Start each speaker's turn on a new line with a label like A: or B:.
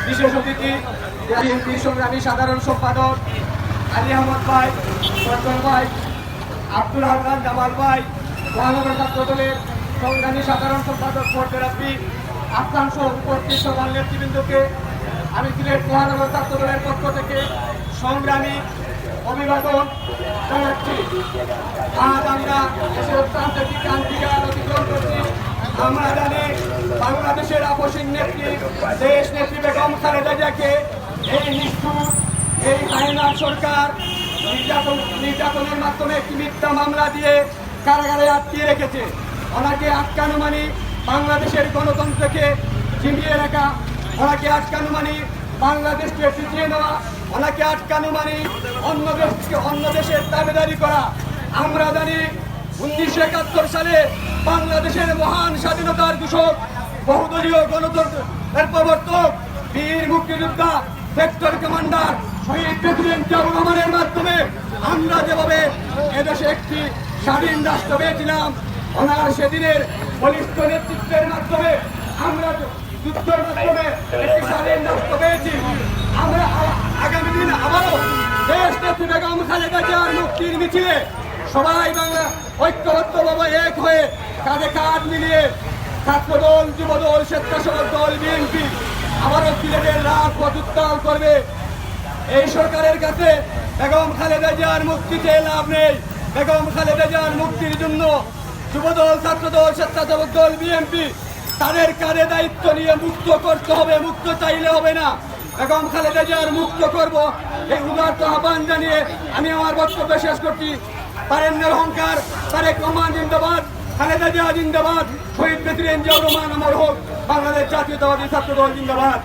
A: বিশেষ অতিথি বিএনপির সংগ্রামী সাধারণ সম্পাদক আলী আহমদ ভাই, সরকার ভাই, আব্দুল হান্নান জামাল ভাই, মহানগর ছাত্র দলের সংগ্রামী সাধারণ সম্পাদক পর্যারাপি আফগান সহ উপস্থিত সকল নেতৃবৃন্দকে আমি সিলেট মহানগর ছাত্র দলের পক্ষ থেকে সংগ্রামী অভিবাদন জানাচ্ছি। আজ আমরা দেশের ক্রান্তিকে অতিক্রম করছি। আমরা জানি বাংলাদেশের আপসীন নেত্রী দেশ নেত্রী বেগম খালেদা জিয়াকে এই নিষ্ঠুর এই হায়নার সরকার নির্যাতনের মাধ্যমে একটি মিথ্যা মামলা দিয়ে কারাগারে আটকিয়ে রেখেছে। ওনাকে আটকানো মানে বাংলাদেশের গণতন্ত্রকে ঝিমিয়ে রাখা, ওনাকে আটকানো মানে বাংলাদেশকে ফিরিয়ে নেওয়া, ওনাকে আটকানো মানে অন্য দেশের দাবিদারি করা। আমরা জানি 1971 সালে বাংলাদেশের মহান স্বাধীনতার ঘোষক বহুদলীয় গণতন্ত্রের প্রবর্তক বীর মুক্তিযোদ্ধা সেক্টর কমান্ডার শহীদ প্রেসিডেন্ট জিয়াউর রহমানের মাধ্যমে আমরা যেভাবে এদেশে একটি স্বাধীন রাষ্ট্র পেয়েছিলাম, ওনার সেদিনের বলিষ্ঠ নেতৃত্বের মাধ্যমে আমরা যুদ্ধের মাধ্যমে একটি স্বাধীন রাষ্ট্র পেয়েছি। আমরা আগামী দিন আবারও দেশ নেত্রী বেগম খালেদা জিয়ার মুক্তির মিছিলে সবাই বাংলা ঐক্যবদ্ধভাবে এক হয়ে কাঁধে কাঁধ মিলিয়ে ছাত্রদল, যুবদল, স্বেচ্ছাসেবক দল, বিএনপি আবারও সিলেটের রাজপথ উত্তাল করবে। এই সরকারের কাছে বেগম খালেদা জিয়ার মুক্তি চেয়ে লাভ নেই। বেগম খালেদা জিয়ার মুক্তির জন্য যুবদল, ছাত্রদল, স্বেচ্ছাসেবক দল, বিএনপি তাদের কাঁধে দায়িত্ব নিয়ে মুক্ত করতে হবে। মুক্ত চাইলে হবে না, বেগম খালেদা জিয়ার মুক্ত করব এই উদারত আহ্বান জানিয়ে আমি আমার বক্তব্য শেষ করছি। তারেন্দ্রের অহংকার, তারেক রহমান জিন্দাবাদ, খালেদা জিয়া জিন্দাবাদ, শহীদ প্রেসিডেন্ট জিয়াউর রহমান অমর হোক, বাংলাদেশ জাতীয়তাবাদী ছাত্রদল জিন্দাবাদ।